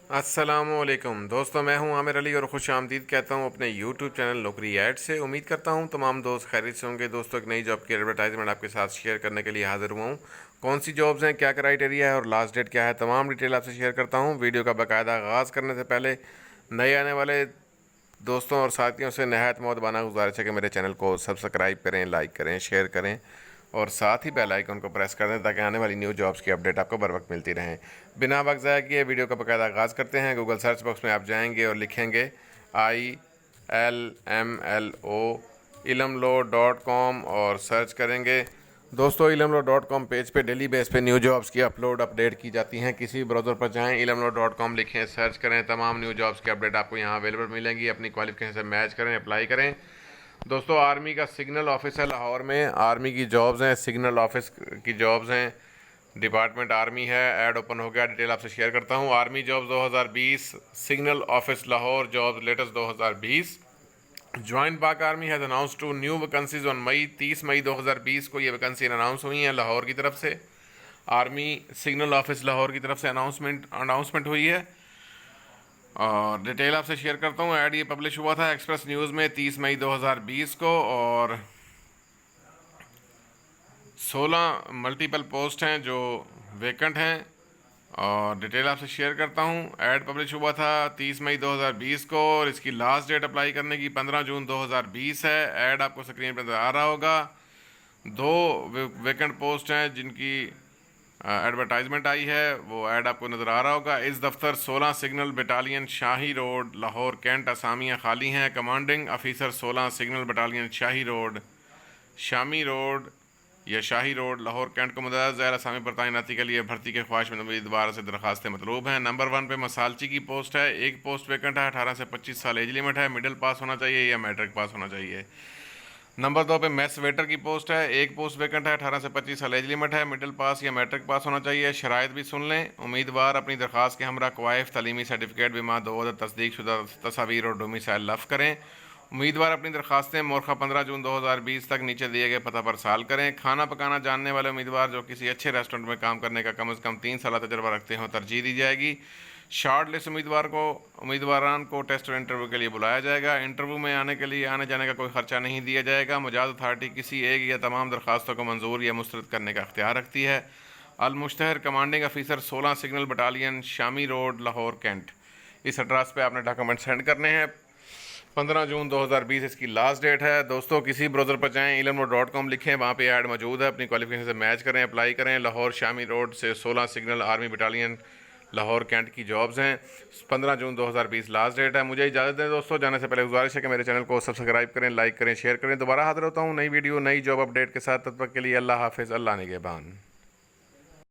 अस्सलामुअलैकुम दोस्तों, मैं हूं आमिर अली और खुश आमदीद कहता हूं अपने यूट्यूब चैनल नौकरी ऐड से। उम्मीद करता हूं तमाम दोस्त खैरियत से होंगे। दोस्तों, एक नई जॉब की एडवर्टाइजमेंट आपके साथ शेयर करने के लिए हाजिर हुआ हूं। कौन सी जॉब्स हैं, क्या क्राइटेरिया है और लास्ट डेट क्या है, तमाम डिटेल आपसे शेयर करता हूँ। वीडियो का बाकायदा आगाज़ करने से पहले नए आने वाले दोस्तों और साथियों से नहायत मौदबाना गुजारिश है कि मेरे चैनल को सब्सक्राइब करें, लाइक करें, शेयर करें और साथ ही बेल आइकन को प्रेस कर दें ताकि आने वाली न्यू जॉब्स की अपडेट आपको बर वक्त मिलती रहें। बिना वक्त ज़ाया किए वीडियो का बाकायदा आगाज़ करते हैं। गूगल सर्च बॉक्स में आप जाएंगे और लिखेंगे ILMLO ilamlo.com और सर्च करेंगे। दोस्तों, ilamlo.com पेज पे डेली बेस पे न्यू जॉब्स की अपडेट की जाती हैं। किसी भी ब्राउज़र पर जाएं, ilamlo.com लिखें, सर्च करें, तमाम न्यू जॉब्स की अपडेट आपको यहाँ अवेलेबल मिलेंगी। अपनी क्वालिफिकेशन से मैच करें, अप्लाई करें। दोस्तों, आर्मी का सिग्नल ऑफिस है लाहौर में। आर्मी की जॉब्स हैं, सिग्नल ऑफिस की जॉब्स हैं, डिपार्टमेंट आर्मी है। ऐड ओपन हो गया, डिटेल आपसे शेयर करता हूँ। Army jobs 2020, signal office Lahore jobs latest 2020। Joint Pak army has announce two new vacancies on May 30 May 2020 को ये वैकेंसी अनाउंस हुई हैं लाहौर की तरफ से। आर्मी सिग्नल ऑफिस लाहौर की तरफ से अनाउंसमेंट हुई है और डिटेल आपसे शेयर करता हूँ। ऐड ये पब्लिश हुआ था एक्सप्रेस न्यूज़ में 30 मई 2020 को और 16 मल्टीपल पोस्ट हैं जो वेकेंट हैं और डिटेल आपसे शेयर करता हूँ। ऐड पब्लिश हुआ था 30 मई 2020 को और इसकी लास्ट डेट अप्लाई करने की 15 जून 2020 है। ऐड आपको स्क्रीन पर नज़र आ रहा होगा। दो वेकेंट पोस्ट हैं जिनकी एडवर्टाइजमेंट आई है, वो ऐड आपको नज़र आ रहा होगा। इस दफ्तर 16 सिग्नल बटालियन शाही रोड लाहौर कैंट असामियाँ खाली हैं। कमांडिंग अफीसर 16 सिग्नल बटालियन शाही रोड, शामी रोड या शाही रोड लाहौर कैंट को मुदर्रज ज़ैल असामी पर तैनाती के लिए भर्ती के ख्वाहिशमंद उम्मीदवार से दरखास्तें मतलूब हैं। नंबर 1 पे मसालची की पोस्ट है, एक पोस्ट वेकेंट है, 18 से 25 साल एज लिमिट है, मिडिल पास होना चाहिए या मैट्रिक पास होना चाहिए। नंबर 2 पे मेस वेटर की पोस्ट है, एक पोस्ट वेकेंट है, 18 से 25 साल एज लिमिट है, मिडिल पास या मैट्रिक पास होना चाहिए। शराइत भी सुन लें। उम्मीदवार अपनी दरख्वास्त के हमरा क्वाइफ, तलीमी सर्टिफिकेट, बीमा, दो तस्दीक शुदा तस्वीर और डोमिसाइल लफ करें। उम्मीदवार अपनी दरखास्तें मोरखा 15 जून 2020 तक नीचे दिए गए पता पर साल करें। खाना पकाना जानने वाले उम्मीदवार जो किसी अच्छे रेस्टोरेंट में काम करने का कम से कम 3 साल तजर्बा रखते हों तरजीह दी जाएगी। शॉर्ट लिस्ट उम्मीदवारान को टेस्ट और इंटरव्यू के लिए बुलाया जाएगा। इंटरव्यू में आने के लिए आने जाने का कोई खर्चा नहीं दिया जाएगा। मुजाद अथॉरिटी किसी एक या तमाम दरखास्तों को मंजूर या मुस्तरद करने का अख्तियार रखती है। अल मुश्तहर commanding officer 16 signal battalion Shami road Lahore cantt. इस एड्रेस पे आपने डॉक्यूमेंट सेंड करने हैं। 15 जून 2020 इसकी लास्ट डेट है। दोस्तों, किसी ब्राउज़र पर जाएं, ilamlo.com लिखें, वहाँ पे ऐड मौजूद है। अपनी क्वालिफिकेशन से मैच करें, अप्लाई करें। लाहौर शामी रोड से 16 signal army battalion Lahore cantt की जॉब्स हैं। 15 जून 2020 लास्ट डेट है। मुझे इजाज़त दें दोस्तों, जाने से पहले गुजारिश है कि मेरे चैनल को सब्सक्राइब करें, लाइक करें, शेयर करें। दोबारा हाजिर होता हूँ नई वीडियो नई जॉब अपडेट के साथ। तब तक के लिए अल्लाह हाफिज़, अल्लाह निगहबान।